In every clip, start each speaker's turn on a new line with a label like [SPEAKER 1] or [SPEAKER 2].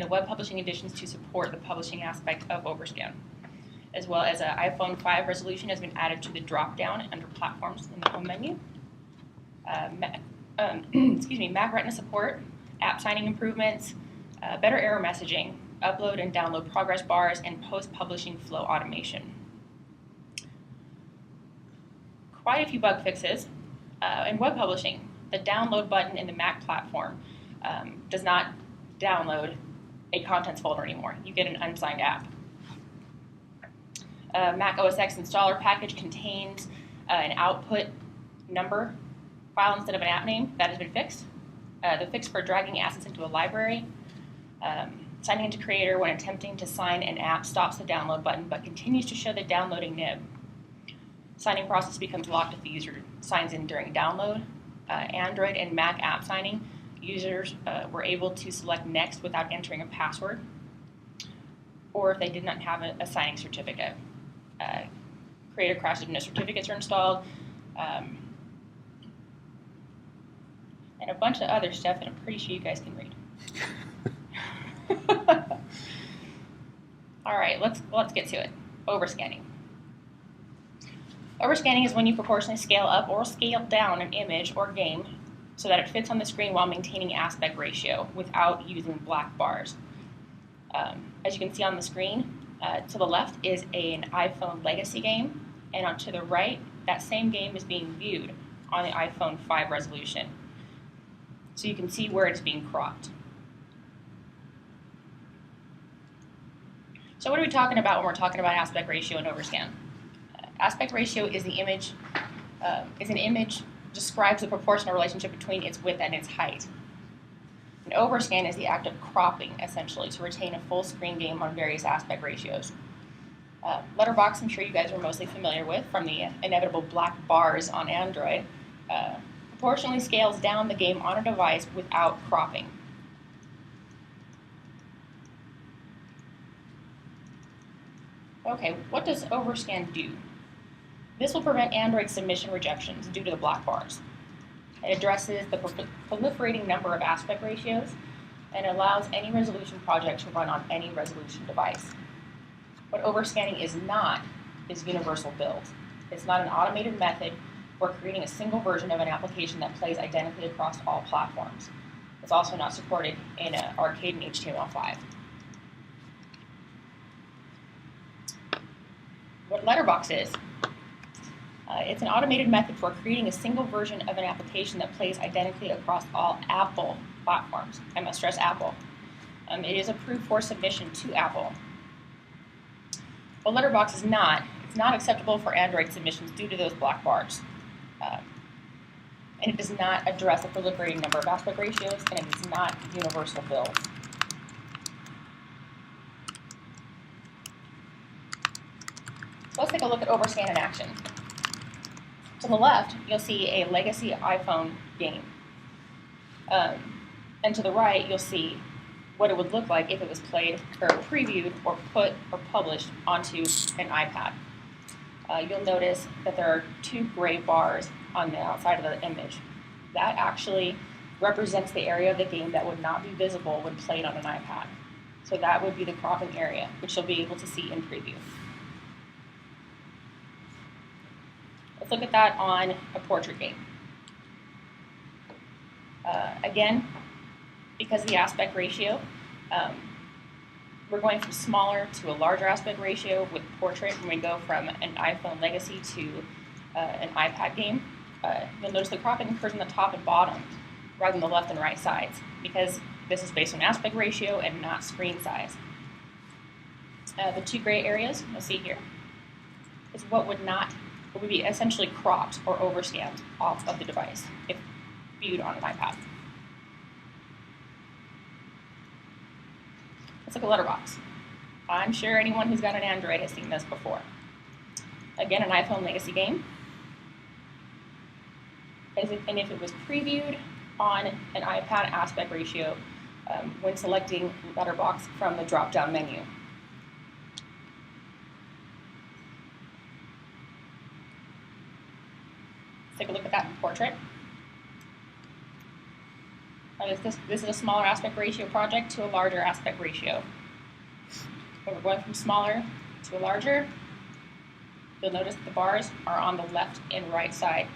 [SPEAKER 1] the web publishing additions to support the publishing aspect of Overscan, as well as an iPhone 5 resolution has been added to the drop-down under platforms in the home menu. Mac Retina support, app signing improvements, better error messaging, upload and download progress bars, and post-publishing flow automation. Quite a few bug fixes. In web publishing, the download button in the Mac platform does not download a contents folder anymore. You get an unsigned app. Mac OS X installer package contains an output number file instead of an app name. That has been fixed. The fix for dragging assets into a library. Signing into Creator when attempting to sign an app stops the download button but continues to show the downloading nib. Signing process becomes locked if the user signs in during download. Android and Mac app signing, users were able to select next without entering a password, or if they did not have a signing certificate. Creator crashes if no certificates are installed, and a bunch of other stuff that I'm pretty sure you guys can read. All right, let's get to it. Overscanning. Overscanning is when you proportionally scale up or scale down an image or game so that it fits on the screen while maintaining aspect ratio without using black bars. As you can see on the screen, to the left is an iPhone legacy game, and to the right, that same game is being viewed on the iPhone 5 resolution. So you can see where it's being cropped. So what are we talking about when we're talking about aspect ratio and overscan? Aspect ratio is an image describes the proportional relationship between its width and its height. An overscan is the act of cropping, essentially, to retain a full screen game on various aspect ratios. Letterbox, I'm sure you guys are mostly familiar with from the inevitable black bars on Android, proportionally scales down the game on a device without cropping. Okay, what does Overscan do? This will prevent Android submission rejections due to the black bars. It addresses the proliferating number of aspect ratios and allows any resolution project to run on any resolution device. What overscanning is not is universal build. It's not an automated method for creating a single version of an application that plays identically across all platforms. It's also not supported in Arcade and HTML5. What Letterbox is, it's an automated method for creating a single version of an application that plays identically across all Apple platforms. I must stress Apple. It is approved for submission to Apple. What Letterbox is not, it's not acceptable for Android submissions due to those black bars. And it does not address a proliferating number of aspect ratios, and it is not universal build. So let's take a look at Overscan in action. To the left, you'll see a legacy iPhone game. And to the right, you'll see what it would look like if it was played or previewed or put or published onto an iPad. You'll notice that there are two gray bars on the outside of the image. That actually represents the area of the game that would not be visible when played on an iPad. So that would be the cropping area, which you'll be able to see in preview. Let's look at that on a portrait game. Again, because of the aspect ratio, we're going from smaller to a larger aspect ratio with portrait when we go from an iPhone legacy to an iPad game. You'll notice the cropping occurs on the top and bottom rather than the left and right sides because this is based on aspect ratio and not screen size. The two gray areas you'll see here is what would be essentially cropped or overscanned off of the device if viewed on an iPad. Let's look at Letterbox. I'm sure anyone who's got an Android has seen this before. Again, an iPhone legacy game. And if it was previewed on an iPad aspect ratio when selecting Letterbox from the drop-down menu. Let's take a look at that in portrait. This is a smaller aspect ratio project to a larger aspect ratio. When we're going from smaller to a larger, you'll notice that the bars are on the left and right side.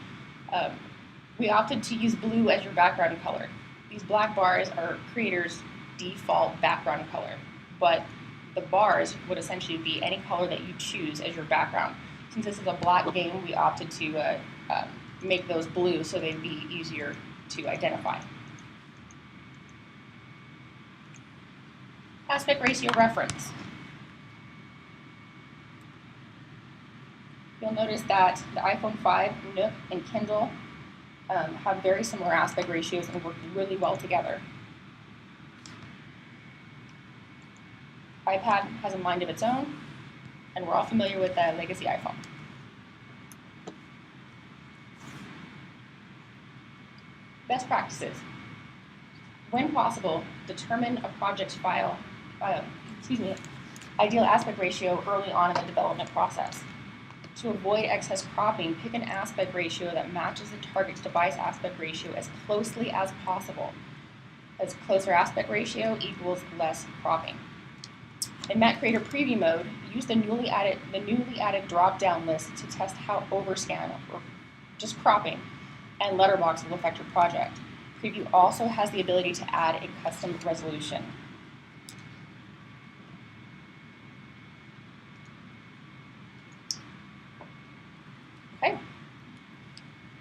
[SPEAKER 1] We opted to use blue as your background color. These black bars are creator's default background color, but the bars would essentially be any color that you choose as your background. Since this is a black game, we opted to make those blue so they'd be easier to identify. Aspect ratio reference. You'll notice that the iPhone 5, Nook, and Kindle have very similar aspect ratios and work really well together. iPad has a mind of its own, and we're all familiar with the legacy iPhone. Best practices. When possible, determine a project's ideal aspect ratio early on in the development process. To avoid excess cropping, pick an aspect ratio that matches the target's device aspect ratio as closely as possible. As closer aspect ratio equals less cropping. In Mac Creator Preview mode, use the newly added drop-down list to test how Overscan, or just cropping, and letterbox will affect your project. Preview also has the ability to add a custom resolution. Okay.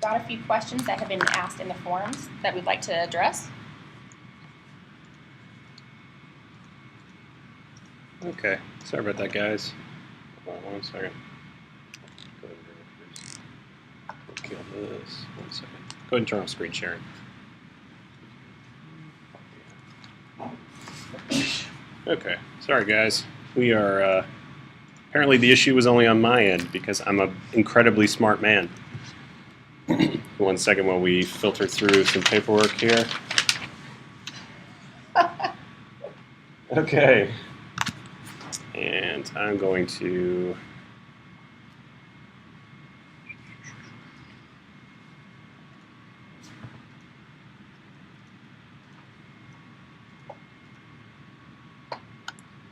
[SPEAKER 1] Got a few questions that have been asked in the forums that we'd like to address.
[SPEAKER 2] Okay, sorry about that, guys. Hold on 1 second. Go ahead and kill this. 1 second. Go ahead and turn off screen sharing. Okay, sorry, guys. We are, apparently the issue was only on my end because I'm an incredibly smart man. 1 second while we filter through some paperwork here. Okay. And I'm going to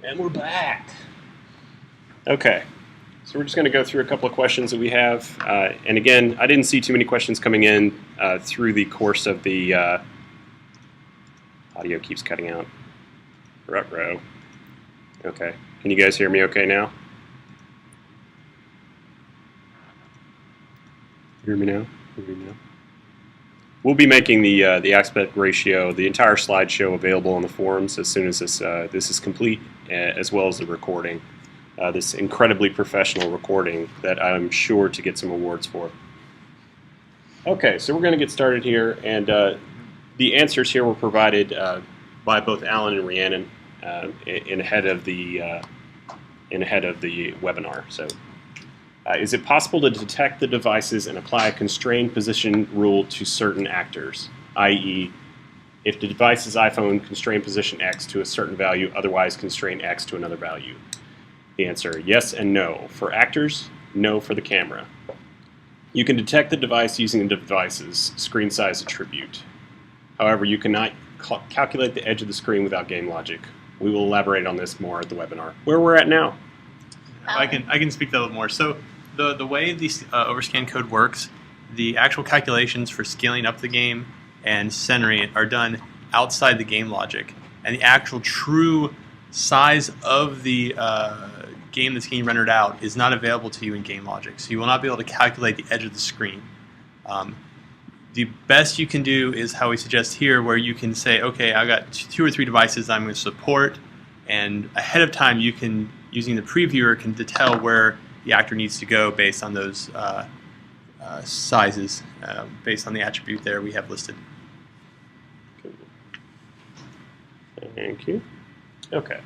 [SPEAKER 2] and we're back. Okay, so we're just going to go through a couple of questions that we have. And again, I didn't see too many questions coming in through the course of the audio keeps cutting out. Ruh-roh. Okay. Can you guys hear me okay now? Hear me now? Hear me now? We'll be making the aspect ratio, the entire slideshow available on the forums as soon as this is complete, as well as the recording. This incredibly professional recording that I'm sure to get some awards for. Okay, so we're going to get started here, and the answers here were provided by both Alan and Rhiannon in ahead of the webinar. So, is it possible to detect the devices and apply a constrained position rule to certain actors? I.e., if the device's iPhone constrain position X to a certain value, otherwise constrain X to another value. The answer: yes and no. For actors, no for the camera. You can detect the device using the device's screen size attribute. However, you cannot calculate the edge of the screen without game logic. We will elaborate on this more at the webinar. Where we're at now.
[SPEAKER 3] I can speak to that a little more. So the way the Overscan code works, the actual calculations for scaling up the game and centering it are done outside the game logic, and the actual true size of the game that's getting rendered out is not available to you in game logic. So you will not be able to calculate the edge of the screen. The best you can do is how we suggest here, where you can say, okay, I've got 2 or 3 devices I'm going to support, and ahead of time you can, using the previewer, can tell where the actor needs to go based on those sizes, based on the attribute there we have listed.
[SPEAKER 2] Thank you. Okay.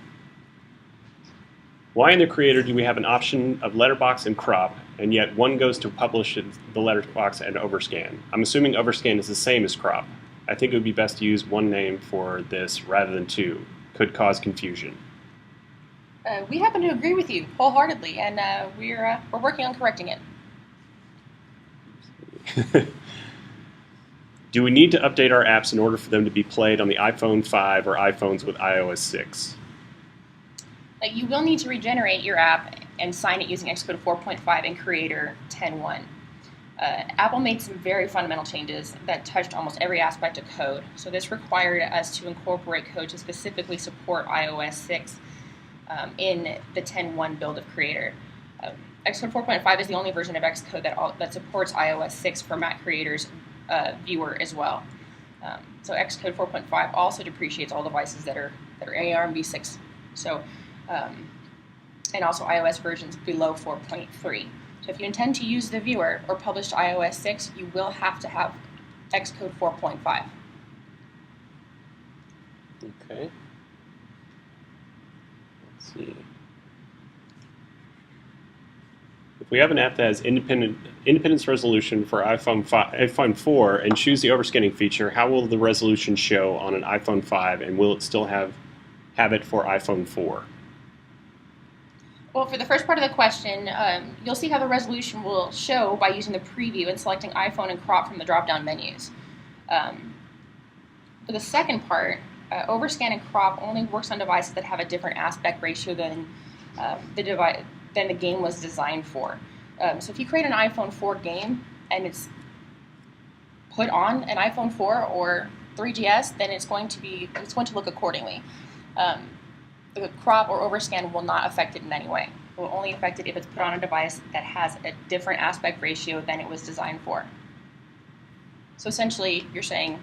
[SPEAKER 2] Why in the creator do we have an option of letterbox and crop, and yet one goes to publish the letterbox and Overscan? I'm assuming Overscan is the same as crop. I think it would be best to use one name for this rather than 2. Could cause confusion.
[SPEAKER 1] We happen to agree with you wholeheartedly, and we're working on correcting it.
[SPEAKER 2] Do we need to update our apps in order for them to be played on the iPhone 5 or iPhones with iOS 6?
[SPEAKER 1] You will need to regenerate your app and sign it using Xcode 4.5 and Creator 10.1. Apple made some very fundamental changes that touched almost every aspect of code. So this required us to incorporate code to specifically support iOS 6 in the 10.1 build of Creator. Xcode 4.5 is the only version of Xcode that supports iOS 6 for Mac Creator's viewer as well. So Xcode 4.5 also depreciates all devices that are ARMv6. So and also iOS versions below 4.3. So if you intend to use the viewer or publish to iOS 6, you will have to have Xcode 4.5.
[SPEAKER 2] Okay. Let's see. If we have an app that has independence resolution for iPhone 4 and choose the overscanning feature, how will the resolution show on an iPhone 5, and will it still have it for iPhone 4?
[SPEAKER 1] Well, for the first part of the question, you'll see how the resolution will show by using the preview and selecting iPhone and crop from the drop-down menus. For the second part, overscan and crop only works on devices that have a different aspect ratio than the game was designed for. So if you create an iPhone 4 game and it's put on an iPhone 4 or 3GS, then it's going to look accordingly. The crop or overscan will not affect it in any way. It will only affect it if it's put on a device that has a different aspect ratio than it was designed for. So essentially, you're saying,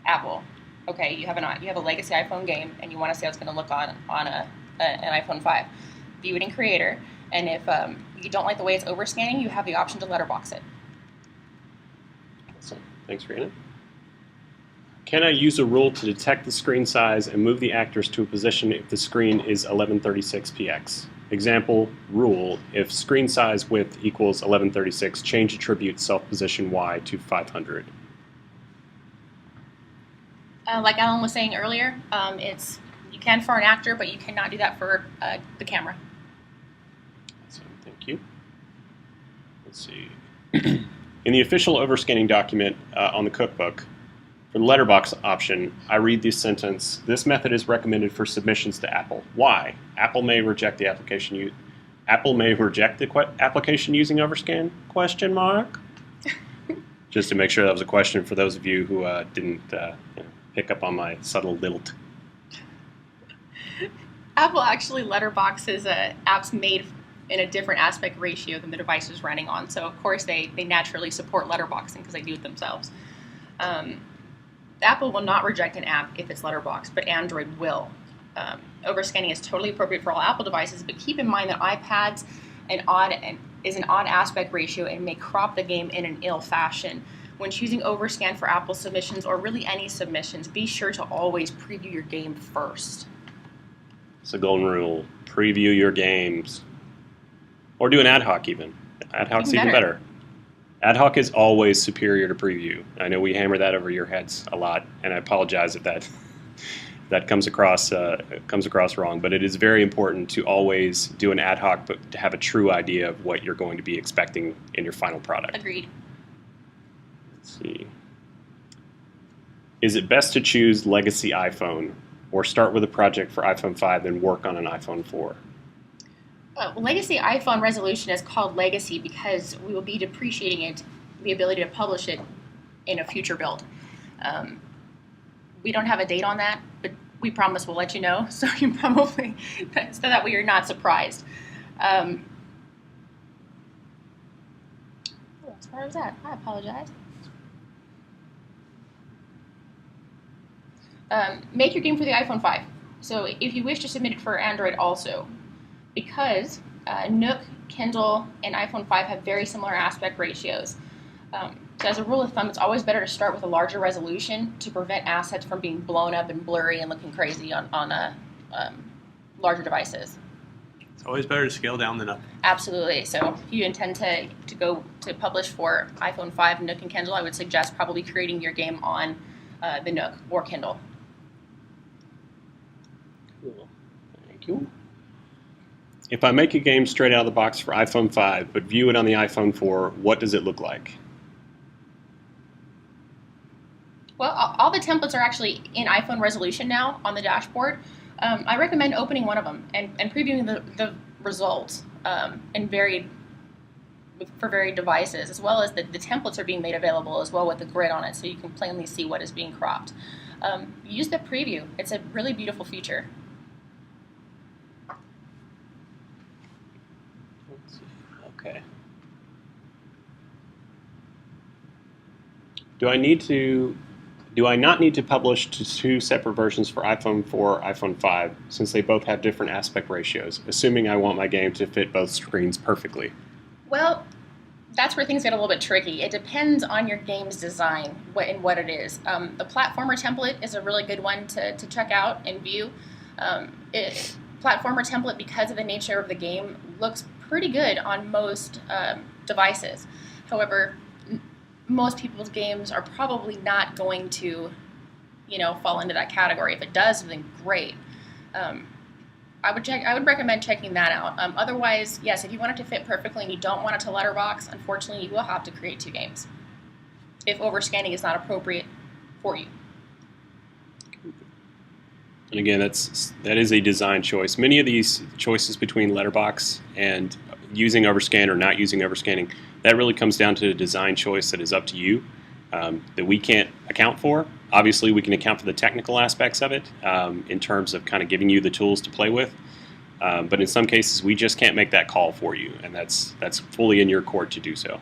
[SPEAKER 1] Apple, okay, you have a legacy iPhone game, and you want to see how it's going to look on an iPhone 5. View it in Creator, and if you don't like the way it's overscanning, you have the option to letterbox it.
[SPEAKER 2] Awesome. Thanks, Rhiannon. Can I use a rule to detect the screen size and move the actors to a position if the screen is 1136px? Example, rule, if screen size width equals 1136, change attribute self-position y to 500.
[SPEAKER 1] Like Alan was saying earlier, you can for an actor, but you cannot do that for the camera.
[SPEAKER 2] Awesome, thank you. Let's see. In the official overscanning document on the cookbook, for the letterbox option, I read this sentence: this method is recommended for submissions to Apple. Why? Apple may reject the application. Apple may reject the application using Overscan? Question mark. Just to make sure that was a question for those of you who didn't pick up on my subtle lilt.
[SPEAKER 1] Apple actually letterboxes apps made in a different aspect ratio than the device is running on. So of course they naturally support letterboxing because they do it themselves. Apple will not reject an app if it's letterboxed, but Android will. Overscanning is totally appropriate for all Apple devices, but keep in mind that iPads is an odd aspect ratio and may crop the game in an ill fashion. When choosing Overscan for Apple submissions, or really any submissions, be sure to always preview your game first.
[SPEAKER 2] It's a golden rule. Preview your games. Or do an ad hoc even. Ad hoc's even better. Ad hoc is always superior to preview. I know we hammer that over your heads a lot, and I apologize if that comes across wrong. But it is very important to always do an ad hoc, but to have a true idea of what you're going to be expecting in your final product.
[SPEAKER 1] Agreed.
[SPEAKER 2] Let's see. Is it best to choose legacy iPhone, or start with a project for iPhone 5, then work on an iPhone 4?
[SPEAKER 1] Legacy iPhone resolution is called legacy because we will be depreciating it, the ability to publish it in a future build. We don't have a date on that, but we promise we'll let you know, so you probably, so that we are not surprised. As far as that, I apologize. Make your game for the iPhone 5. So if you wish to submit it for Android also, because Nook, Kindle, and iPhone 5 have very similar aspect ratios. So as a rule of thumb, it's always better to start with a larger resolution to prevent assets from being blown up and blurry and looking crazy on larger devices.
[SPEAKER 3] It's always better to scale down than up.
[SPEAKER 1] Absolutely. So if you intend to go to publish for iPhone 5, Nook, and Kindle, I would suggest probably creating your game on the Nook or Kindle.
[SPEAKER 2] Cool. Thank you. If I make a game straight out of the box for iPhone 5, but view it on the iPhone 4, what does it look like?
[SPEAKER 1] the templates are actually in iPhone resolution now on the dashboard. I recommend opening one of them and previewing the results for varied devices, as well as the templates are being made available as well with the grid on it, so you can plainly see what is being cropped. Use the preview. It's a really beautiful feature.
[SPEAKER 2] Let's see. Okay. Do I not need to publish to 2 separate versions for iPhone 4 or iPhone 5, since they both have different aspect ratios, assuming I want my game to fit both screens perfectly?
[SPEAKER 1] Well, that's where things get a little bit tricky. It depends on your game's design and what it is. The platformer template is a really good one to check out and view. Platformer template, because of the nature of the game, looks pretty good on most devices. However, most people's games are probably not going to, fall into that category. If it does, then great. I would recommend checking that out. Otherwise, yes, if you want it to fit perfectly and you don't want it to letterbox, unfortunately, you will have to create 2 games if overscanning is not appropriate for you.
[SPEAKER 2] And again, that is a design choice. Many of these choices between letterbox and using overscan or not using overscanning, that really comes down to a design choice that is up to you, that we can't account for. Obviously, we can account for the technical aspects of it in terms of kind of giving you the tools to play with. But in some cases, we just can't make that call for you, and that's fully in your court to do so.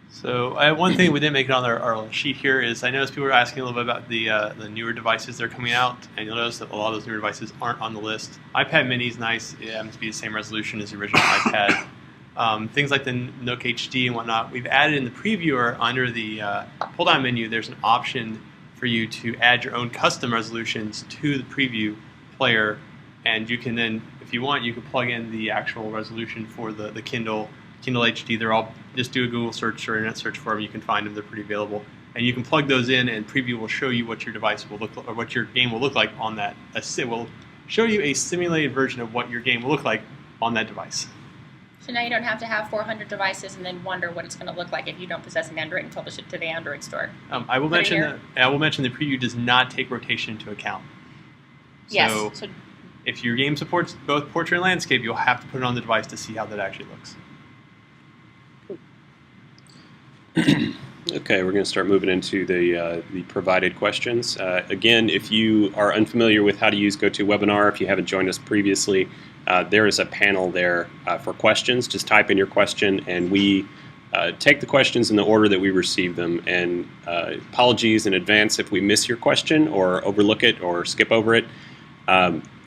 [SPEAKER 3] So one thing we didn't make it on our sheet here is I noticed people were asking a little bit about the newer devices that are coming out, and you'll notice that a lot of those newer devices aren't on the list. iPad mini is nice. It happens to be the same resolution as the original iPad. Things like the Nook HD and whatnot, we've added in the previewer under the pull-down menu, there's an option for you to add your own custom resolutions to the preview player, and you can then, if you want, you can plug in the actual resolution for the Kindle HD. They're all, just do a Google search or internet search for them, you can find them, they're pretty available. And you can plug those in, and preview will show you what your device will look like, or what your game will look like on that. It will show you a simulated version of what your game will look like on that device.
[SPEAKER 1] So now you don't have to have 400 devices and then wonder what it's going to look like if you don't possess an Android and publish it to the Android store.
[SPEAKER 3] I will mention the preview does not take rotation into account.
[SPEAKER 1] Yes.
[SPEAKER 3] So if your game supports both portrait and landscape, you'll have to put it on the device to see how that actually looks.
[SPEAKER 2] Okay, we're going to start moving into the provided questions. Again, if you are unfamiliar with how to use GoToWebinar, if you haven't joined us previously, there is a panel there for questions. Just type in your question, and we take the questions in the order that we receive them. And apologies in advance if we miss your question or overlook it or skip over it.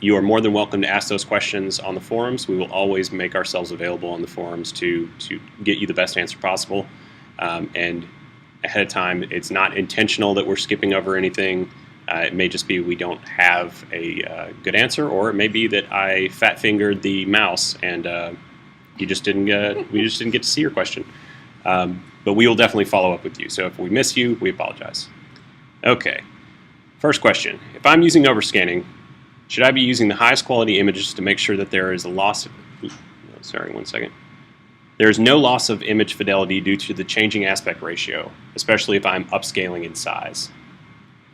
[SPEAKER 2] You are more than welcome to ask those questions on the forums. We will always make ourselves available on the forums to get you the best answer possible. And ahead of time, it's not intentional that we're skipping over anything. It may just be we don't have a good answer, or it may be that I fat-fingered the mouse and we just didn't get to see your question. But we will definitely follow up with you. So if we miss you, we apologize. Okay. First question. If I'm using overscanning, should I be using the highest quality images to make sure that there is a loss of... Sorry, one second. There is no loss of image fidelity due to the changing aspect ratio, especially if I'm upscaling in size.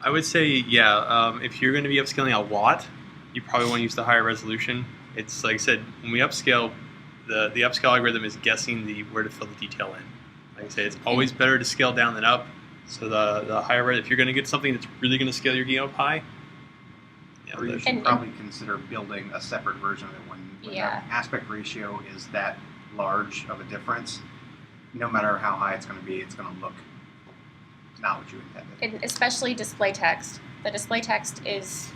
[SPEAKER 3] I would say, yeah, if you're going to be upscaling a lot, you probably want to use the higher resolution. It's like I said, when we upscale, the upscale algorithm is guessing where to fill the detail in. Like I say, it's always better to scale down than up. So the higher, if you're going to get something that's really going to scale your game up high,
[SPEAKER 4] or you should probably consider building a separate version of it when the aspect ratio is that large of a difference. No matter how high it's going to be, it's going to look not what you intended.
[SPEAKER 1] And especially display text. The display text is,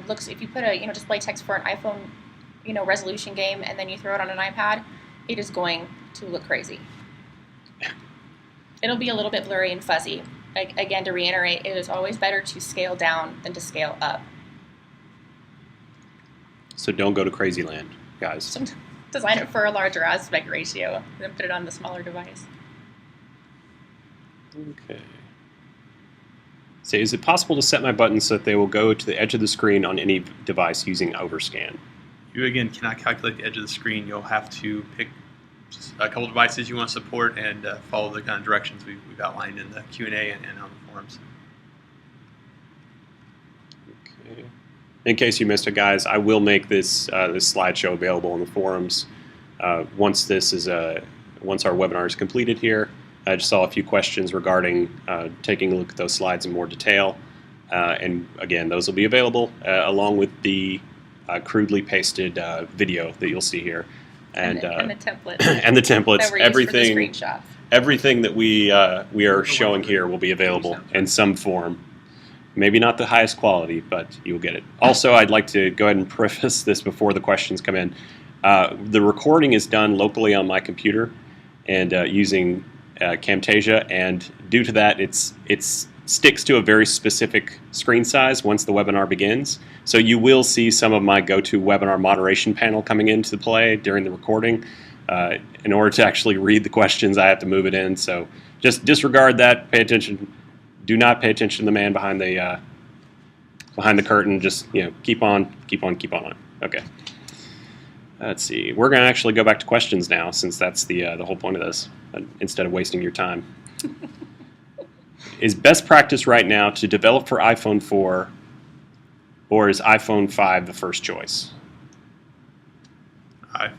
[SPEAKER 1] looks, if you put a, display text for an iPhone, resolution game and then you throw it on an iPad, it is going to look crazy. It'll be a little bit blurry and fuzzy. Again, to reiterate, it is always better to scale down than to scale up.
[SPEAKER 2] So don't go to crazy land, guys.
[SPEAKER 1] So design it for a larger aspect ratio and then put it on the smaller device.
[SPEAKER 2] Okay. So is it possible to set my buttons so that they will go to the edge of the screen on any device using Overscan?
[SPEAKER 3] You, again, cannot calculate the edge of the screen. You'll have to pick a couple devices you want to support and follow the kind of directions we've outlined in the Q&A and on the forums.
[SPEAKER 2] Okay. In case you missed it, guys, I will make this this slideshow available on the forums once once our webinar is completed here. I just saw a few questions regarding taking a look at those slides in more detail, and again, those will be available along with the crudely pasted video that you'll see here, and the
[SPEAKER 1] template
[SPEAKER 2] and the templates.
[SPEAKER 1] That were used for the screenshots.
[SPEAKER 2] Everything that we are showing here will be available in some form. Maybe not the highest quality, but you'll get it. Also, I'd like to go ahead and preface this before the questions come in. The recording is done locally on my computer and using Camtasia, and due to that, it sticks to a very specific screen size once the webinar begins. So you will see some of my GoToWebinar moderation panel coming into play during the recording. In order to actually read the questions, I have to move it in. So just disregard that. Pay attention. Do not pay attention to the man behind the curtain. Just keep on. Okay. Let's see. We're going to actually go back to questions now, since that's the whole point of this. Instead of wasting your time. Is best practice right now to develop for iPhone 4, or is iPhone 5 the first choice?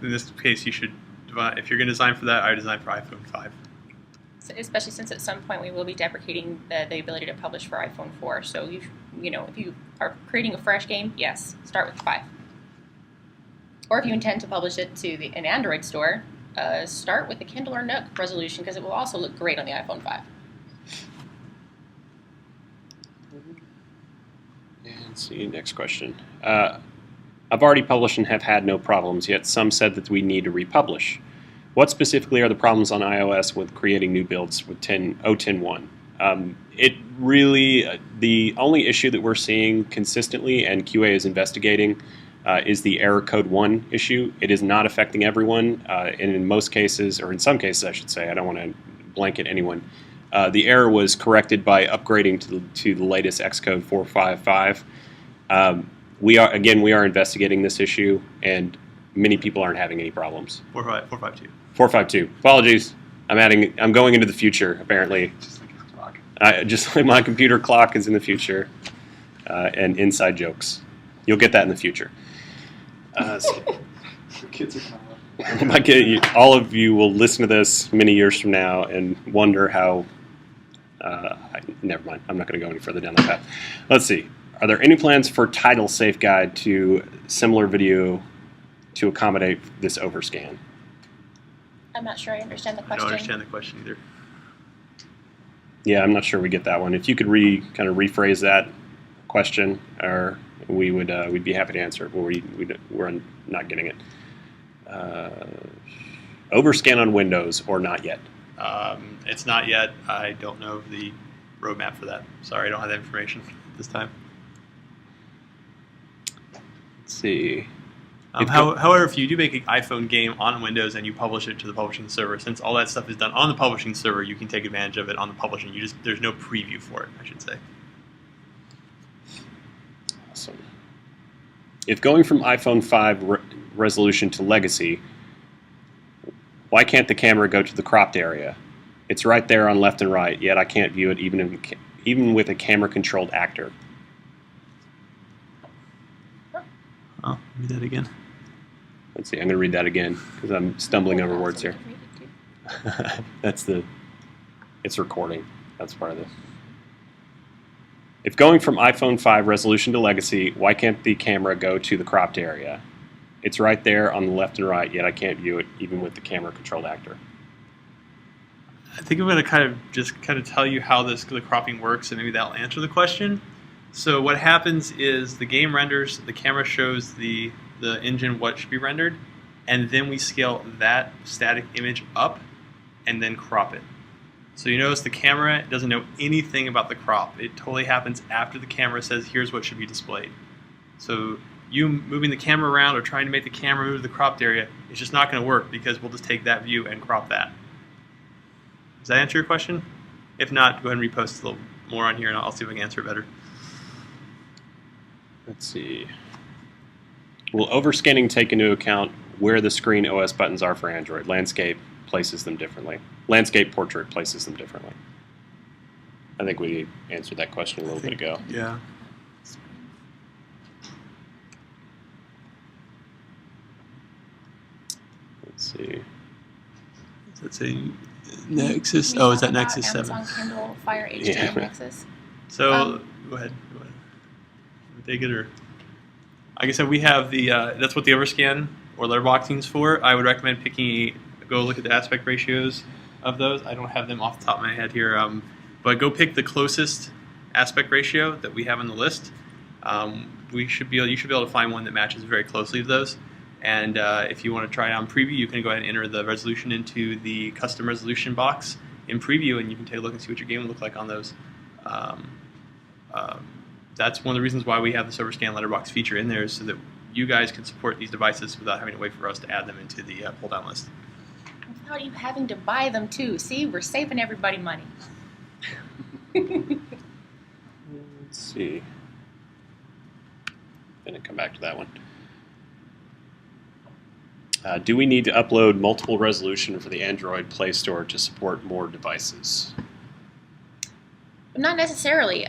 [SPEAKER 3] In this case, you should, if you're going to design for that, I would design for iPhone 5.
[SPEAKER 1] Especially since at some point we will be deprecating the ability to publish for iPhone 4. So if you are creating a fresh game, yes, start with 5. Or if you intend to publish it to an Android store, start with the Kindle or Nook resolution, because it will also look great on the iPhone 5.
[SPEAKER 2] Let's see, next question. I've already published and have had no problems, yet some said that we need to republish. What specifically are the problems on iOS with creating new builds with 10.1? It really, the only issue that we're seeing consistently, and QA is investigating, is the error code 1 issue. It is not affecting everyone, and in most cases, or in some cases I should say, I don't want to blanket anyone, the error was corrected by upgrading to the latest Xcode 4.5.5. We are investigating this issue, and many people aren't having any problems.
[SPEAKER 3] 4.5.2.
[SPEAKER 2] 4.5.2. Apologies. I'm going into the future, apparently.
[SPEAKER 4] Just like his clock.
[SPEAKER 2] Just like my computer clock is in the future, and inside jokes. You'll get that in the future.
[SPEAKER 4] Kids are
[SPEAKER 2] all of you will listen to this many years from now and wonder how. Never mind. I'm not going to go any further down that path. Let's see. Are there any plans for title safe guide to similar video to accommodate this overscan?
[SPEAKER 1] I'm not sure I understand the question.
[SPEAKER 3] I don't understand the question either.
[SPEAKER 2] Yeah, I'm not sure we get that one. If you could kind of rephrase that question, or we'd be happy to answer it. We're not getting it. Overscan on Windows or not yet?
[SPEAKER 3] It's not yet. I don't know the roadmap for that. Sorry, I don't have that information at this time.
[SPEAKER 2] Let's see.
[SPEAKER 3] However, if you do make an iPhone game on Windows and you publish it to the publishing server, since all that stuff is done on the publishing server, you can take advantage of it on the publishing. There's no preview for it, I should say.
[SPEAKER 2] Awesome. If going from iPhone 5 resolution to legacy, why can't the camera go to the cropped area? It's right there on left and right, yet I can't view it even with a camera-controlled actor.
[SPEAKER 3] Oh, read that again.
[SPEAKER 2] Let's see, I'm going to read that again because I'm stumbling over words here. It's recording. That's part of this. If going from iPhone 5 resolution to legacy, why can't the camera go to the cropped area? It's right there on the left and right, yet I can't view it even with the camera-controlled actor.
[SPEAKER 3] I think I'm going to kind of tell you how the cropping works, and maybe that'll answer the question. So what happens is the game renders, the camera shows the engine what should be rendered, and then we scale that static image up and then crop it. So you notice the camera doesn't know anything about the crop. It totally happens after the camera says, here's what should be displayed. So you moving the camera around or trying to make the camera move to the cropped area, it's just not going to work because we'll just take that view and crop that. Does that answer your question? If not, go ahead and repost a little more on here and I'll see if I can answer it better.
[SPEAKER 2] Let's see. Will overscanning take into account where the screen OS buttons are for Android? Landscape places them differently. Landscape portrait places them differently. I think we answered that question a little bit ago.
[SPEAKER 3] Yeah.
[SPEAKER 2] Let's see.
[SPEAKER 3] Let's say Nexus. Oh, is that Nexus 7?
[SPEAKER 1] Amazon Kindle Fire HD and Nexus.
[SPEAKER 3] So go ahead. Take it, or like I said, we have the that's what the Overscan or letterboxing is for. I would recommend go look at the aspect ratios of those. I don't have them off the top of my head here, but go pick the closest aspect ratio that we have on the list. You should be able to find one that matches very closely to those. And if you want to try it on preview, you can go ahead and enter the resolution into the custom resolution box in preview, and you can take a look and see what your game will look like on those. That's one of the reasons why we have this Overscan letterbox feature in there, is so that you guys can support these devices without having to wait for us to add them into the pull-down list.
[SPEAKER 1] Without you having to buy them too. See, we're saving everybody money.
[SPEAKER 2] Let's see. Gonna come back to that one. Do we need to upload multiple resolution for the Android Play Store to support more devices?
[SPEAKER 1] Not necessarily.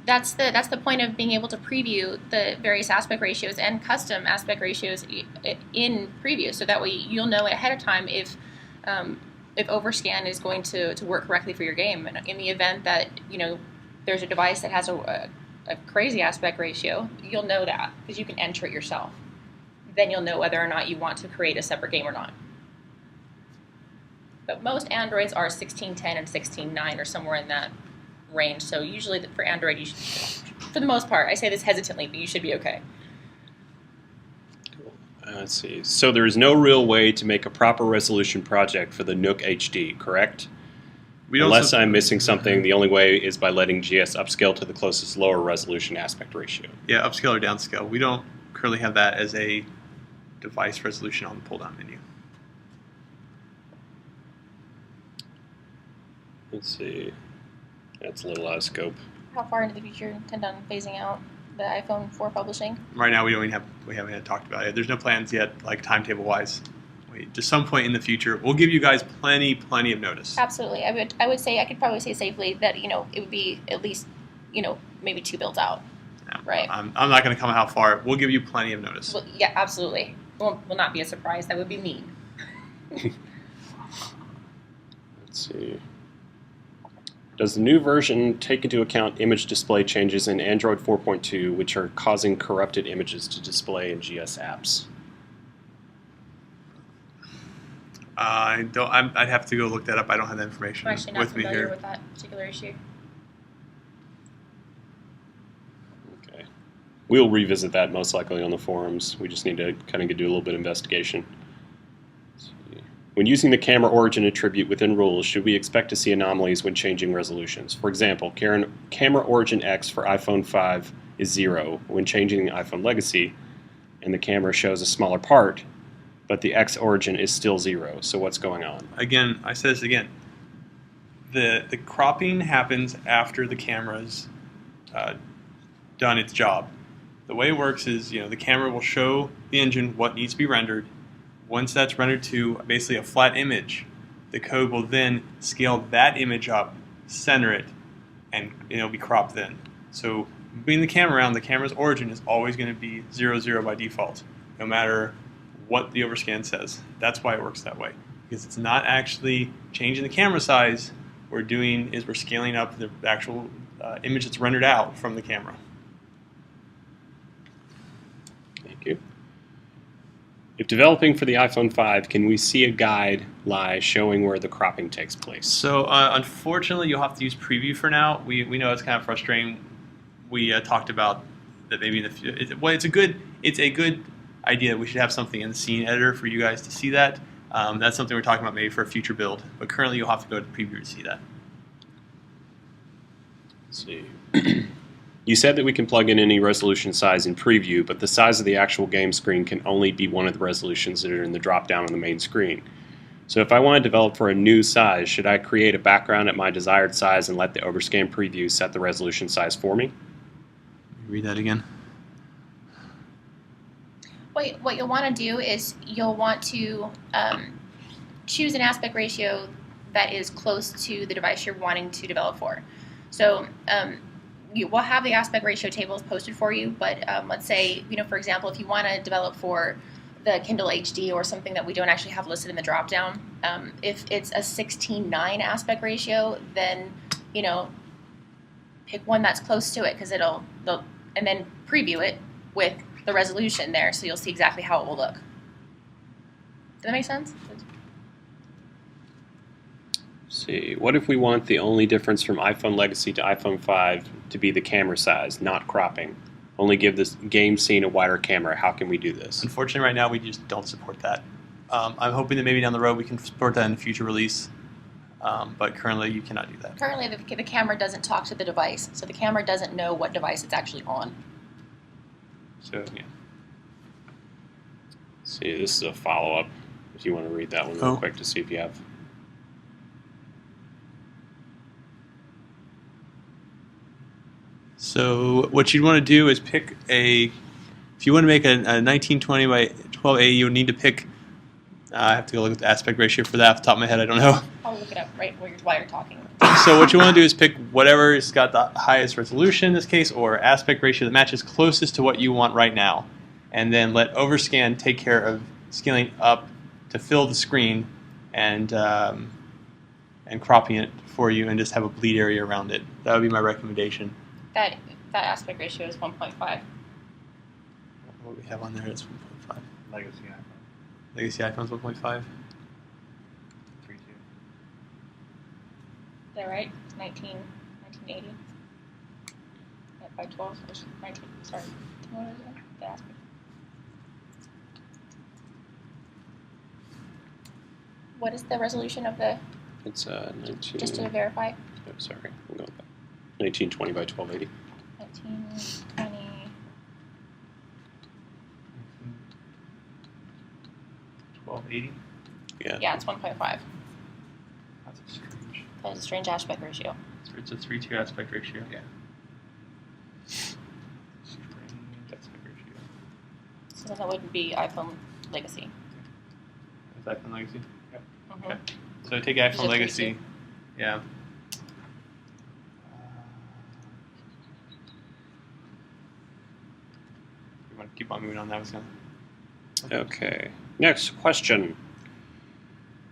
[SPEAKER 1] That's the point of being able to preview the various aspect ratios and custom aspect ratios in preview, so that way you'll know ahead of time if Overscan is going to work correctly for your game. And in the event that there's a device that has a crazy aspect ratio, you'll know that because you can enter it yourself. Then you'll know whether or not you want to create a separate game or not. But most Androids are 16.10 and 16.9 or somewhere in that range. So usually for Android, you should, for the most part, I say this hesitantly, but you should be okay.
[SPEAKER 2] Cool. Let's see. So there is no real way to make a proper resolution project for the Nook HD, correct? Unless I'm missing something, the only way is by letting GS upscale to the closest lower resolution aspect ratio.
[SPEAKER 3] Yeah, upscale or downscale. We don't currently have that as a device resolution on the pull-down menu.
[SPEAKER 2] Let's see. That's a little out of scope.
[SPEAKER 1] How far into the future do you intend on phasing out the iPhone 4 publishing?
[SPEAKER 3] Right now, we haven't talked about it. There's no plans yet, like timetable-wise. To some point in the future, we'll give you guys plenty of notice.
[SPEAKER 1] Absolutely. I would say, I could probably say safely that it would be at least maybe 2 builds out.
[SPEAKER 2] Yeah.
[SPEAKER 1] Right.
[SPEAKER 3] I'm not going to comment how far. We'll give you plenty of notice.
[SPEAKER 1] Well, yeah, absolutely. Will not be a surprise. That would be mean.
[SPEAKER 2] Let's see. Does the new version take into account image display changes in Android 4.2, which are causing corrupted images to display in GS apps?
[SPEAKER 3] I'd have to go look that up. I don't have that information
[SPEAKER 1] I'm actually not
[SPEAKER 3] with me
[SPEAKER 1] familiar
[SPEAKER 3] here.
[SPEAKER 1] with that particular issue.
[SPEAKER 2] Okay. We'll revisit that most likely on the forums. We just need to kind of do a little bit of investigation. When using the camera origin attribute within rules, should we expect to see anomalies when changing resolutions? For example, camera origin X for iPhone 5 is 0 when changing the iPhone legacy, and the camera shows a smaller part, but the X origin is still 0. So what's going on?
[SPEAKER 3] Again, I say this again. The cropping happens after the camera's done its job. The way it works is, the camera will show the engine what needs to be rendered. Once that's rendered to basically a flat image, the code will then scale that image up, center it, and it'll be cropped then. So moving the camera around, the camera's origin is always going to be 0, 0 by default, no matter what the Overscan says. That's why it works that way, because it's not actually changing the camera size. What we're doing is we're scaling up the actual image that's rendered out from the camera.
[SPEAKER 2] Thank you. If developing for the iPhone 5, can we see a guide lie showing where the cropping takes place?
[SPEAKER 3] So unfortunately, you'll have to use preview for now. We know it's kind of frustrating. We talked about that maybe in the future. It's a good idea. We should have something in the scene editor for you guys to see that. That's something we're talking about maybe for a future build. But currently, you'll have to go to preview to see that.
[SPEAKER 2] Let's see. You said that we can plug in any resolution size in preview, but the size of the actual game screen can only be one of the resolutions that are in the drop-down on the main screen. So if I want to develop for a new size, should I create a background at my desired size and let the Overscan preview set the resolution size for me?
[SPEAKER 3] Read that again.
[SPEAKER 1] What you'll want to do is you'll want to choose an aspect ratio that is close to the device you're wanting to develop for. So we'll have the aspect ratio tables posted for you, but let's say, for example, if you want to develop for the Kindle HD or something that we don't actually have listed in the dropdown, if it's a 16:9 aspect ratio, then pick one that's close to it because and then preview it with the resolution there, so you'll see exactly how it will look. Does that make sense?
[SPEAKER 2] See, what if we want the only difference from iPhone Legacy to iPhone 5 to be the camera size, not cropping? Only give this game scene a wider camera. How can we do this?
[SPEAKER 3] Unfortunately, right now we just don't support that. I'm hoping that maybe down the road we can support that in a future release, but currently you cannot do that.
[SPEAKER 1] Currently, the camera doesn't talk to the device, so the camera doesn't know what device it's actually on.
[SPEAKER 3] So, yeah.
[SPEAKER 2] See, this is a follow-up. If you want to read that one real quick to see if you have...
[SPEAKER 3] So what you'd want to do is pick if you want to make a 1920 by 1280, you'll need to pick, I have to go look at the aspect ratio for that off the top of my head, I don't know.
[SPEAKER 1] I'll look it up right while you're talking.
[SPEAKER 3] So what you want to do is pick whatever's got the highest resolution in this case, or aspect ratio that matches closest to what you want right now. And then let Overscan take care of scaling up to fill the screen and cropping it for you and just have a bleed area around it. That would be my recommendation.
[SPEAKER 1] That aspect ratio is 1.5.
[SPEAKER 3] What we have on there is 1.5.
[SPEAKER 4] Legacy iPhone.
[SPEAKER 3] Legacy iPhone's 1.5.
[SPEAKER 4] 3.2.
[SPEAKER 1] Is that right? 1980. Yeah, by 12. 19. Sorry. What is it? The aspect. What is the resolution of the?
[SPEAKER 2] It's 19...
[SPEAKER 1] Just to verify.
[SPEAKER 2] Oh, sorry, I'm going back. 1920 by 1280.
[SPEAKER 1] 1920.
[SPEAKER 3] 1280?
[SPEAKER 2] Yeah.
[SPEAKER 1] Yeah, it's 1.5.
[SPEAKER 3] That's strange.
[SPEAKER 1] That is a strange aspect ratio.
[SPEAKER 3] It's a 3:2 aspect ratio.
[SPEAKER 4] Yeah.
[SPEAKER 3] Strange aspect ratio.
[SPEAKER 1] So then that wouldn't be iPhone Legacy.
[SPEAKER 3] Is iPhone Legacy? Yep.
[SPEAKER 1] Mhm.
[SPEAKER 3] Okay. So take iPhone
[SPEAKER 1] Just a
[SPEAKER 3] Legacy.
[SPEAKER 1] 3.2.
[SPEAKER 3] Yeah. You want to keep on moving on that?
[SPEAKER 2] Okay. Next question.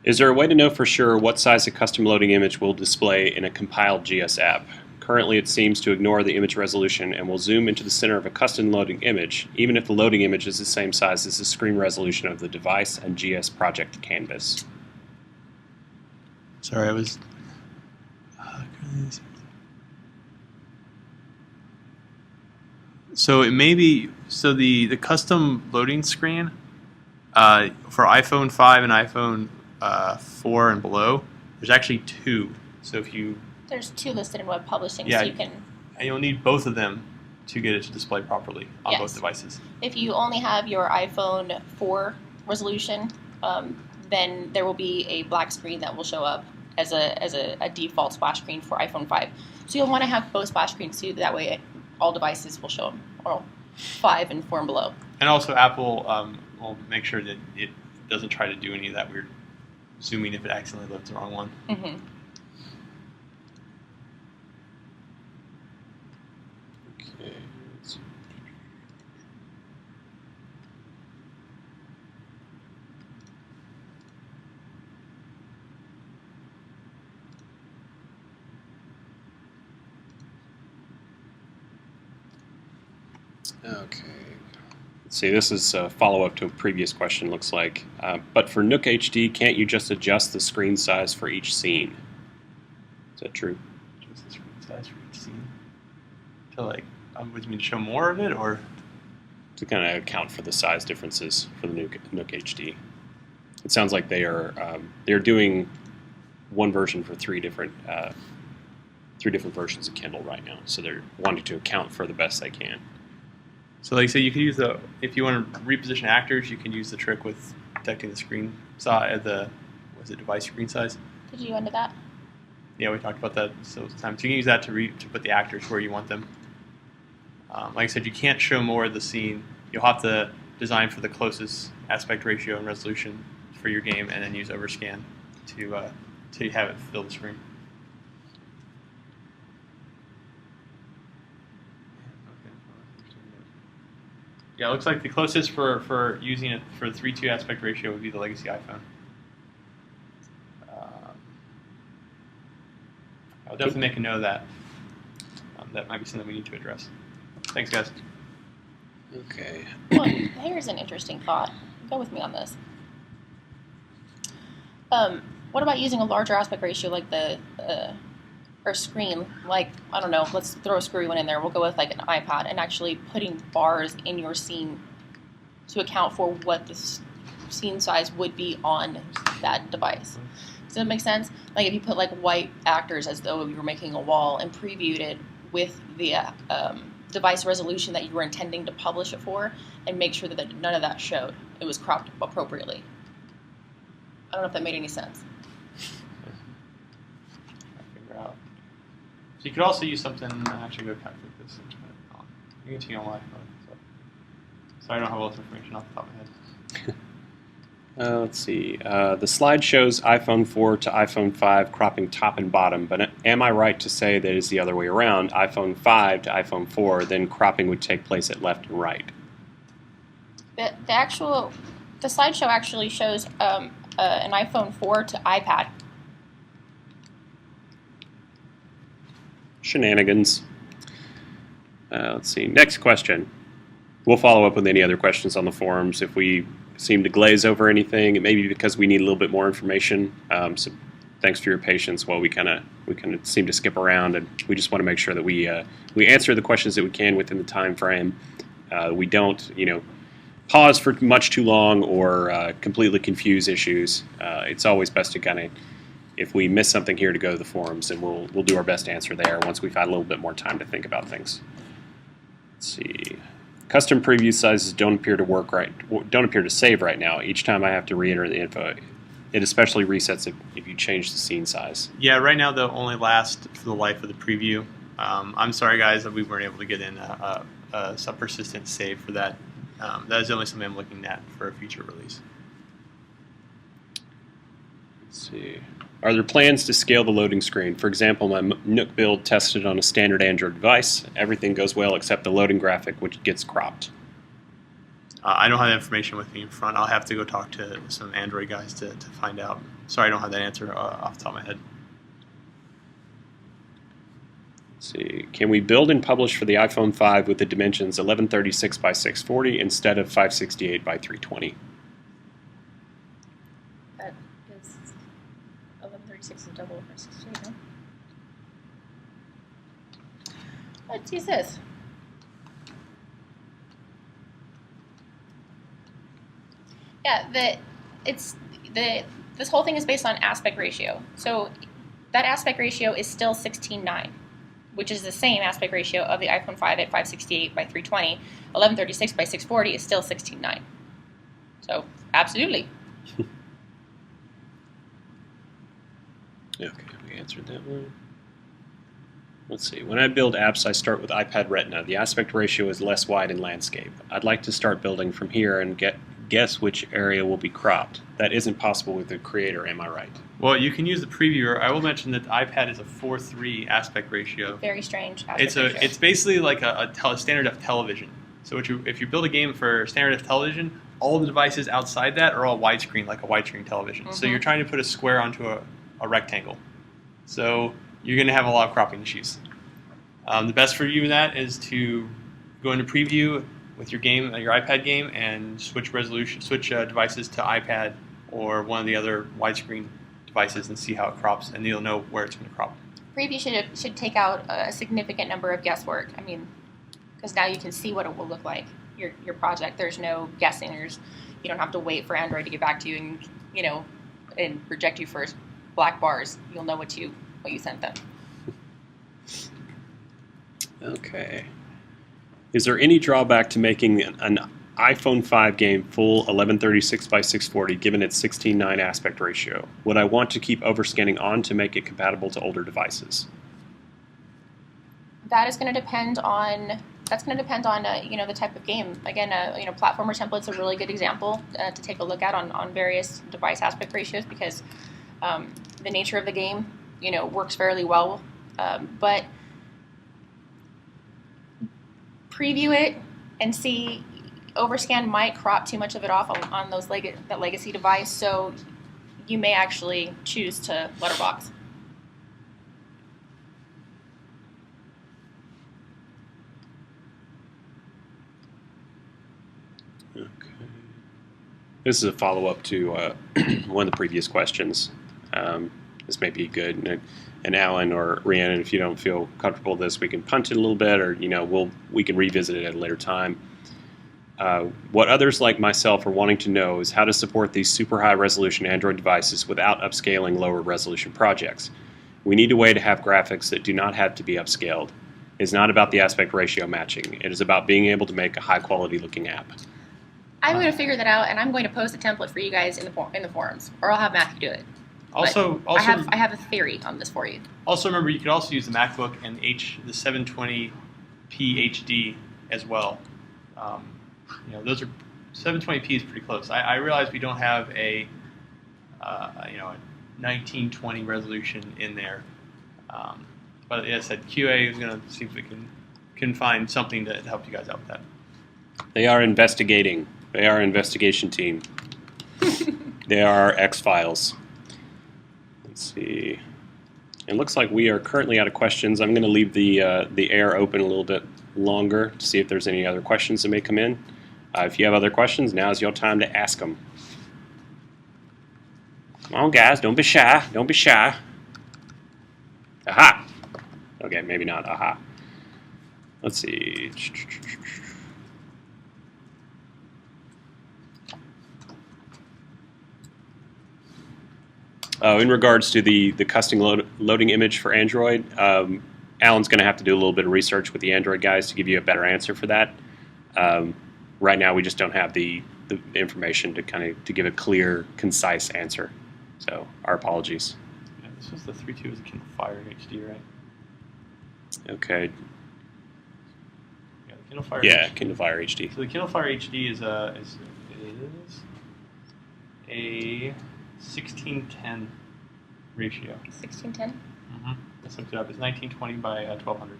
[SPEAKER 2] Is there a way to know for sure what size a custom loading image will display in a compiled GS app? Currently, it seems to ignore the image resolution and will zoom into the center of a custom loading image, even if the loading image is the same size as the screen resolution of the device and GS project canvas.
[SPEAKER 3] Sorry, I was. So it may be the custom loading screen for iPhone 5 and iPhone 4 and below. There's actually two. So if you
[SPEAKER 1] There's two listed in web publishing,
[SPEAKER 3] Yeah.
[SPEAKER 1] so you can.
[SPEAKER 3] and you'll need both of them to get it to display properly on
[SPEAKER 1] Yes.
[SPEAKER 3] both devices.
[SPEAKER 1] If you only have your iPhone 4 resolution, then there will be a black screen that will show up as a default splash screen for iPhone 5. So you'll want to have both splash screens too. That way, all devices will show them, or 5 and 4 and below.
[SPEAKER 3] And also, Apple will make sure that it doesn't try to do any of that weird zooming if it accidentally loads the wrong one.
[SPEAKER 1] Mm-hmm.
[SPEAKER 2] Okay. Let's see. Okay. Let's see, this is a follow-up to a previous question, looks like. But for Nook HD, can't you just adjust the screen size for each scene? Is that true?
[SPEAKER 3] Just the screen size for each scene. To what do you mean, to show more of it, or?
[SPEAKER 2] To kind of account for the size differences for the Nook HD. It sounds like they're doing one version for three different versions of Kindle right now. So they're wanting to account for the best they can.
[SPEAKER 3] So like I said, you could use if you want to reposition actors, you can use the trick with detecting the screen size, device screen size.
[SPEAKER 1] Did you go into that?
[SPEAKER 3] Yeah, we talked about that so times. You can use that to put the actors where you want them. Like I said, you can't show more of the scene. You'll have to design for the closest aspect ratio and resolution for your game, and then use Overscan to have it fill the screen. Yeah, it looks like the closest for using it for the 3:2 aspect ratio would be the legacy iPhone. I'll definitely make a note of that. That might be something we need to address. Thanks, guys.
[SPEAKER 2] Okay.
[SPEAKER 1] Well, here's an interesting thought. Go with me on this. What about using a larger aspect ratio like or screen, like, I don't know, let's throw a screwy one in there. We'll go with like an iPad, and actually putting bars in your scene to account for what the scene size would be on that device. Does that make sense? Like if you put like white actors as though you were making a wall and previewed it with the device resolution that you were intending to publish it for, and make sure that none of that showed. It was cropped appropriately. I don't know if that made any sense.
[SPEAKER 3] Figure out. So you could also use something. Actually, go calculate this. You can continue on live. So I don't have all this information off the top of my head.
[SPEAKER 2] Let's see. The slide shows iPhone 4 to iPhone 5 cropping top and bottom, but am I right to say that it's the other way around? iPhone 5 to iPhone 4, then cropping would take place at left and right.
[SPEAKER 1] The slideshow actually shows an iPhone 4 to iPad.
[SPEAKER 2] Shenanigans. Let's see. Next question. We'll follow up with any other questions on the forums if we seem to glaze over anything. It may be because we need a little bit more information. So thanks for your patience while we kind of seem to skip around, and we just want to make sure that we answer the questions that we can within the time frame. We don't, pause for much too long or completely confuse issues. It's always best to kind of, if we miss something here, to go to the forums, and we'll do our best to answer there once we've had a little bit more time to think about things. Let's see. Custom preview sizes don't appear to save right now. Each time I have to re-enter the info, it especially resets if you change the scene size.
[SPEAKER 3] Yeah, right now they'll only last for the life of the preview. I'm sorry, guys, that we weren't able to get in a persistent save for that. That is the only something I'm looking at for a future release.
[SPEAKER 2] Let's see. Are there plans to scale the loading screen? For example, my Nook build tested on a standard Android device. Everything goes well except the loading graphic, which gets cropped.
[SPEAKER 3] I don't have that information with me in front. I'll have to go talk to some Android guys to find out. Sorry, I don't have that answer off the top of my head.
[SPEAKER 2] Let's see. Can we build and publish for the iPhone 5 with the dimensions 1136 by 640 instead of 568 by 320?
[SPEAKER 1] That is 1136 is double over 68, huh? Let's use this. Yeah, this whole thing is based on aspect ratio. So that aspect ratio is still 16:9, which is the same aspect ratio of the iPhone 5 at 568 by 320. 1136 by 640 is still 16:9. So absolutely.
[SPEAKER 2] Okay, we answered that one. Let's see. When I build apps, I start with iPad Retina. The aspect ratio is less wide in landscape. I'd like to start building from here and guess which area will be cropped. That isn't possible with the creator, am I right?
[SPEAKER 3] Well, you can use the previewer. I will mention that the iPad is a 4:3 aspect ratio.
[SPEAKER 1] Very strange aspect ratio.
[SPEAKER 3] It's basically like a standard def television. So if you build a game for standard def television, all the devices outside that are all widescreen, like a widescreen television. So you're trying to put a square onto a rectangle. So you're going to have a lot of cropping issues. The best for you in that is to go into preview with your game, your iPad game, and switch devices to iPad or one of the other widescreen devices and see how it crops, and you'll know where it's going to crop.
[SPEAKER 1] Preview should take out a significant number of guesswork. I mean, because now you can see what it will look like, your project. There's no guessing. You don't have to wait for Android to get back to you and reject you for black bars. You'll know what you sent them.
[SPEAKER 2] Okay. Is there any drawback to making an iPhone 5 game full 1136 by 640 given its 16:9 aspect ratio? Would I want to keep overscanning on to make it compatible to older devices?
[SPEAKER 1] That's going to depend on the type of game. Again, platformer template's a really good example to take a look at on various device aspect ratios, because the nature of the game works fairly well, but preview it and see Overscan might crop too much of it off on those that legacy device, so you may actually choose to letterbox.
[SPEAKER 2] Okay. This is a follow-up to one of the previous questions. This may be good, and Alan or Rhiannon, if you don't feel comfortable with this, we can punt it a little bit, or we can revisit it at a later time. What others like myself are wanting to know is how to support these super high resolution Android devices without upscaling lower resolution projects. We need a way to have graphics that do not have to be upscaled. It's not about the aspect ratio matching. It is about being able to make a high quality looking app.
[SPEAKER 1] I'm going to figure that out, and I'm going to post a template for you guys in the forums, or I'll have Matthew do it.
[SPEAKER 3] Also,
[SPEAKER 1] I have a theory on this for you.
[SPEAKER 3] Also, remember you could also use the MacBook and the 720p HD as well. Those are 720p is pretty close. I realize we don't have a 1920 resolution in there, but as I said, QA is going to see if we can find something to help you guys out with that.
[SPEAKER 2] They are investigating. They are an investigation team. They are X-Files. Let's see. It looks like we are currently out of questions. I'm going to leave the air open a little bit longer to see if there's any other questions that may come in. If you have other questions, now's your time to ask them. Come on, guys. Don't be shy. Don't be shy. Aha! Okay, maybe not aha. Let's see. In regards to the custom loading image for Android, Alan's going to have to do a little bit of research with the Android guys to give you a better answer for that. Right now, we just don't have the information to give a clear, concise answer. So, our apologies.
[SPEAKER 3] Yeah, this was the 3.2 was the Kindle Fire HD, right?
[SPEAKER 2] Okay.
[SPEAKER 3] Yeah, the Kindle Fire.
[SPEAKER 2] Yeah,
[SPEAKER 3] HD.
[SPEAKER 2] Kindle Fire HD.
[SPEAKER 3] So the Kindle Fire HD is a 16:10 ratio.
[SPEAKER 1] 16:10.
[SPEAKER 3] Mm-hmm. Let's look it up. It's 1920 by 1200.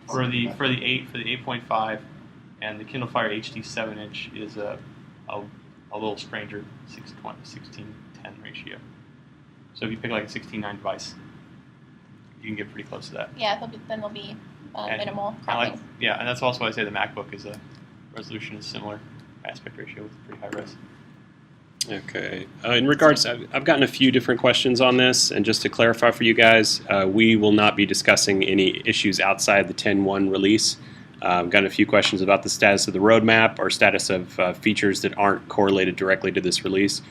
[SPEAKER 3] For the 8.5, and the Kindle Fire HD 7-inch is a little stranger 16:10 ratio. So if you pick like a 16:9 device, you can get pretty close to that.
[SPEAKER 1] Yeah, then they'll be minimal cropping.
[SPEAKER 3] And that's also why I say the MacBook is a resolution is similar aspect ratio with pretty high res.
[SPEAKER 2] Okay. In regards, I've gotten a few different questions on this, and just to clarify for you guys, we will not be discussing any issues outside the 10.1 release. I've gotten a few questions about the status of the roadmap or status of features that aren't correlated directly to this release.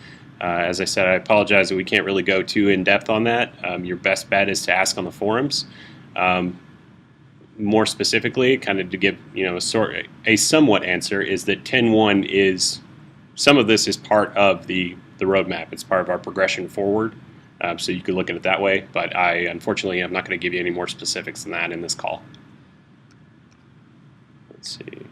[SPEAKER 2] As I said, I apologize that we can't really go too in-depth on that. Your best bet is to ask on the forums. More specifically, kind of to give a somewhat answer, is that 10.1 is... Some of this is part of the roadmap. It's part of our progression forward, so you could look at it that way. But unfortunately, I'm not going to give you any more specifics than that in this call. Let's see.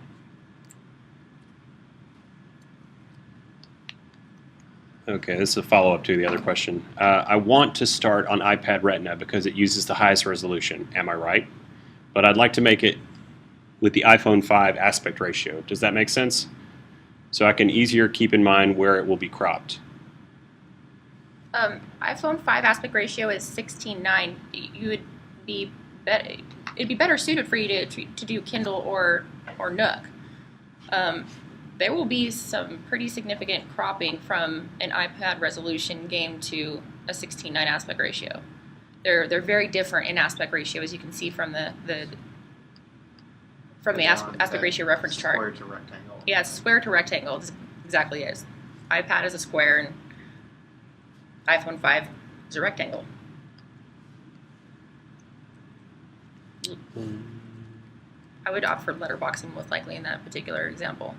[SPEAKER 2] Okay, this is a follow-up to the other question. I want to start on iPad Retina because it uses the highest resolution. Am I right? But I'd like to make it with the iPhone 5 aspect ratio. Does that make sense? So I can easier keep in mind where it will be cropped.
[SPEAKER 1] iPhone 5 aspect ratio is 16:9. You would be better. It'd be better suited for you to do Kindle or Nook. There will be some pretty significant cropping from an iPad resolution game to a 16:9 aspect ratio. They're very different in aspect ratio, as you can see from the aspect ratio reference chart.
[SPEAKER 4] Square to rectangle.
[SPEAKER 1] Yeah, it's square to rectangle. It's exactly it. iPad is a square and iPhone 5 is a rectangle. I would opt for letterboxing most likely in that particular example.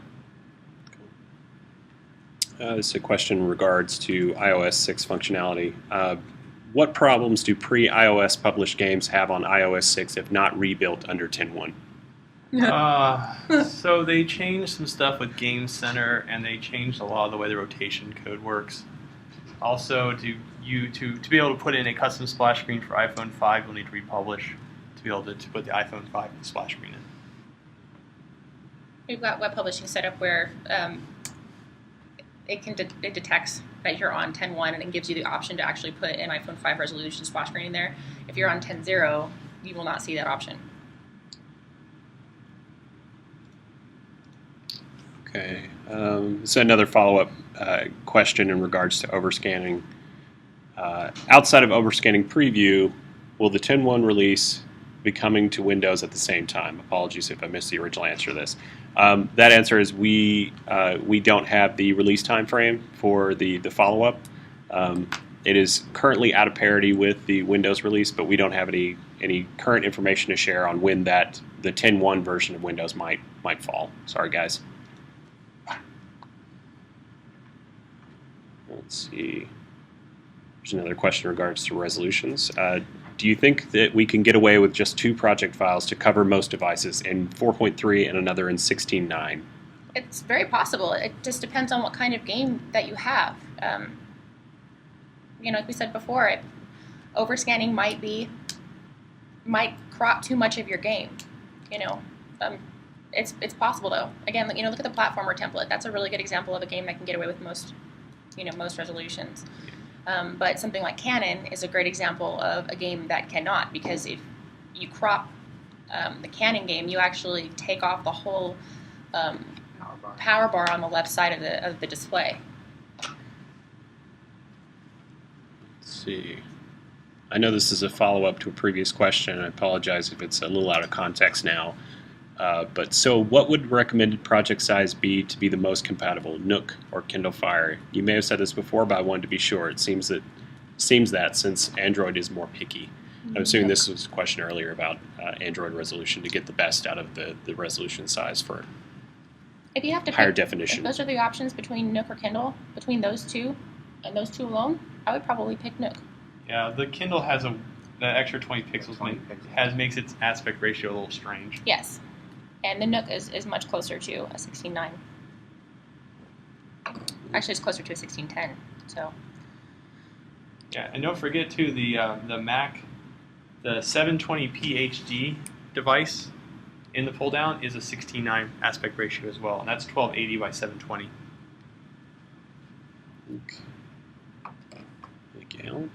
[SPEAKER 2] This is a question in regards to iOS 6 functionality. What problems do pre-iOS published games have on iOS 6 if not rebuilt under 10.1?
[SPEAKER 3] So they changed some stuff with Game Center, and they changed a lot of the way the rotation code works. Also, to be able to put in a custom splash screen for iPhone 5, you'll need to republish to be able to put the iPhone 5 splash screen in.
[SPEAKER 1] We've got web publishing set up where it detects that you're on 10.1 and it gives you the option to actually put an iPhone 5 resolution splash screen in there. If you're on 10.0, you will not see that option.
[SPEAKER 2] Okay. So another follow-up question in regards to overscanning. Outside of overscanning preview, will the 10.1 release be coming to Windows at the same time? Apologies if I missed the original answer to this. That answer is we don't have the release time frame for the follow-up. It is currently out of parity with the Windows release, but we don't have any current information to share on when the 10.1 version of Windows might fall. Sorry, guys. Let's see. There's another question in regards to resolutions. Do you think that we can get away with just 2 project files to cover most devices in 4.3 and another in 16.9?
[SPEAKER 1] It's very possible. It just depends on what kind of game that you have. Like we said before, overscanning might crop too much of your game. It's possible though. Again, look at the platformer template. That's a really good example of a game that can get away with most resolutions. But something like Canon is a great example of a game that cannot, because if you crop the Canon game, you actually take off the whole power bar on the left side of the display.
[SPEAKER 2] Let's see. I know this is a follow-up to a previous question. I apologize if it's a little out of context now. But so what would recommended project size be to be the most compatible, Nook or Kindle Fire? You may have said this before, but I wanted to be sure. It seems that since Android is more picky. I'm assuming this was a question earlier about Android resolution to get the best out of the resolution size for
[SPEAKER 1] if you have to
[SPEAKER 2] higher definition.
[SPEAKER 1] If those are the options between Nook or Kindle, between those two and those two alone, I would probably pick Nook.
[SPEAKER 3] Yeah, the Kindle has the extra 20 pixels makes its aspect ratio a little strange.
[SPEAKER 1] Yes. And the Nook is much closer to a 16.9. Actually, it's closer to a 16.10. So.
[SPEAKER 3] Yeah, and don't forget too the Mac, the 720p HD device in the pull down is a 16:9 aspect ratio as well, and that's 1280 by 720.
[SPEAKER 2] Thank you.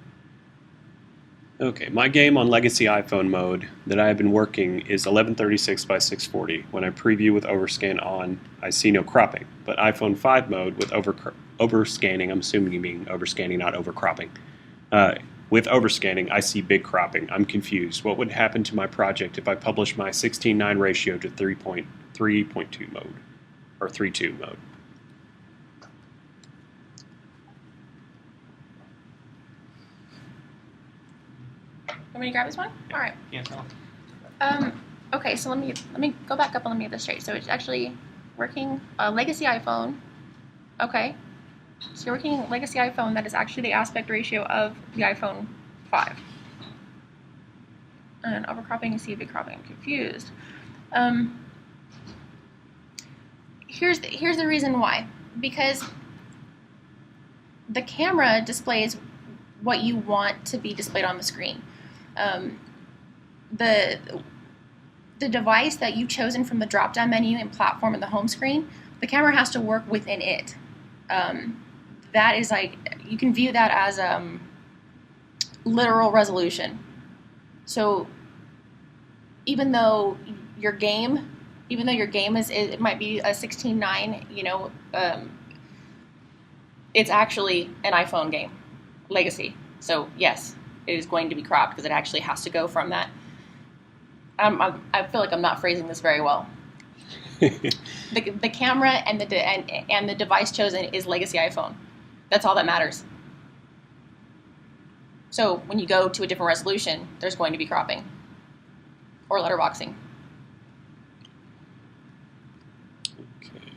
[SPEAKER 2] Okay, my game on legacy iPhone mode that I have been working is 1136 by 640. When I preview with overscan on, I see no cropping. But iPhone 5 mode with overscanning, I'm assuming you mean overscanning, not overcropping. With overscanning, I see big cropping. I'm confused. What would happen to my project if I publish my 16:9 ratio to 3.2 mode, or 3.2 mode?
[SPEAKER 1] Want me to grab this one?
[SPEAKER 3] Yeah.
[SPEAKER 1] All right.
[SPEAKER 3] Yeah, tell.
[SPEAKER 1] Okay, so let me go back up and let me get this straight. So it's actually working legacy iPhone. Okay. So you're working legacy iPhone that is actually the aspect ratio of the iPhone 5. And overcropping and see a big cropping. I'm confused. Here's the reason why. Because the camera displays what you want to be displayed on the screen. The device that you've chosen from the drop-down menu and platform and the home screen, the camera has to work within it. That is you can view that as literal resolution. So even though your game is it might be a 16:9, it's actually an iPhone game, legacy. So yes, it is going to be cropped because it actually has to go from that. I feel like I'm not phrasing this very well. The camera and the device chosen is legacy iPhone. That's all that matters. So when you go to a different resolution, there's going to be cropping or letterboxing.
[SPEAKER 2] Okay.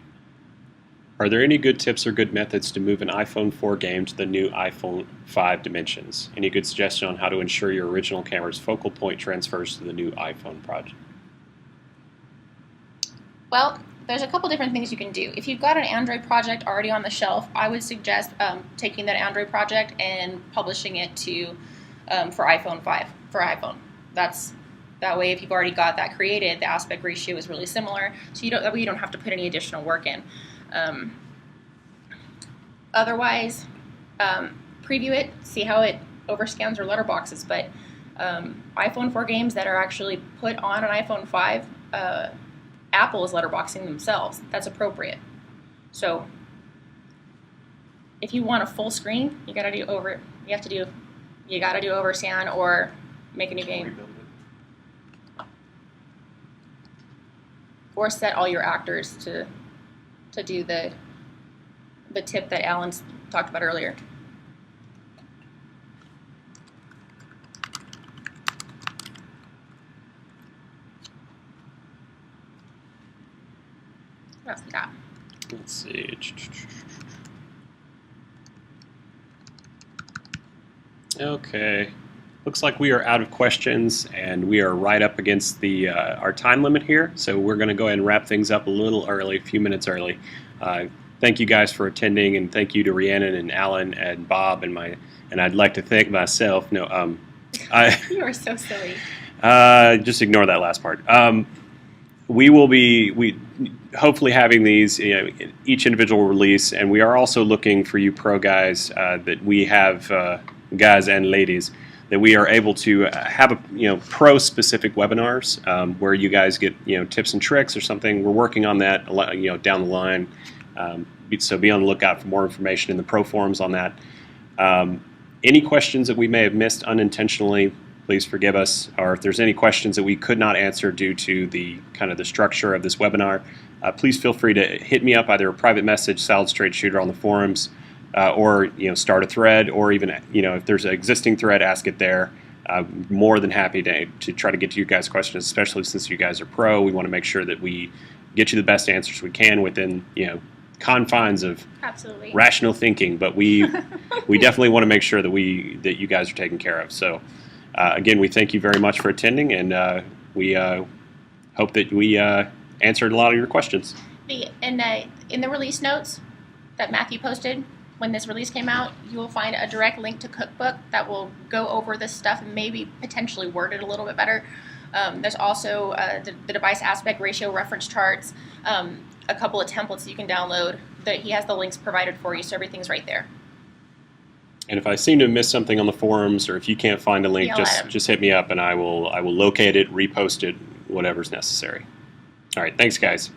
[SPEAKER 2] Are there any good tips or good methods to move an iPhone 4 game to the new iPhone 5 dimensions? Any good suggestion on how to ensure your original camera's focal point transfers to the new iPhone project?
[SPEAKER 1] Well, there's a couple different things you can do. If you've got an Android project already on the shelf, I would suggest taking that Android project and publishing it to for iPhone 5 for iPhone. That's That way, if you've already got that created, the aspect ratio is really similar, so that way you don't have to put any additional work in. Otherwise, preview it, see how it overscans your letterboxes. But iPhone 4 games that are actually put on an iPhone 5, Apple is letterboxing themselves. That's appropriate. So if you want a full screen, you gotta do Overscan or make a new game. Or set all your actors to do the tip that Alan talked about earlier. What else we got?
[SPEAKER 2] Let's see. Okay. Looks like we are out of questions, and we are right up against our time limit here. So we're going to go ahead and wrap things up a little early, a few minutes early. Thank you guys for attending, and thank you to Rhiannon and Alan and Bob and I'd like to thank myself. No,
[SPEAKER 1] You are so silly.
[SPEAKER 2] Just ignore that last part. We will be hopefully having these each individual release, and we are also looking for you pro guys that we have guys and ladies that we are able to have pro specific webinars where you guys get tips and tricks or something. We're working on that down the line, so be on the lookout for more information in the pro forums on that. Any questions that we may have missed unintentionally, please forgive us, or if there's any questions that we could not answer due to the structure of this webinar, please feel free to hit me up, either a private message, Solid Straight Shooter on the forums, or start a thread, or even if there's an existing thread, ask it there. More than happy to try to get to you guys' questions, especially since you guys are pro. We want to make sure that we get you the best answers we can within confines of
[SPEAKER 1] Absolutely.
[SPEAKER 2] Rational thinking, but we definitely want to make sure that you guys are taken care of. So again, we thank you very much for attending, and we hope that we answered a lot of your questions.
[SPEAKER 1] In the release notes that Matthew posted when this release came out, you will find a direct link to Cookbook that will go over this stuff and maybe potentially word it a little bit better. There's also the device aspect ratio reference charts, a couple of templates you can download. He has the links provided for you, so everything's right there.
[SPEAKER 2] And if I seem to have missed something on the forums, or if you can't find a link, just hit me up, and I will locate it, repost it, whatever's necessary. All right, thanks, guys.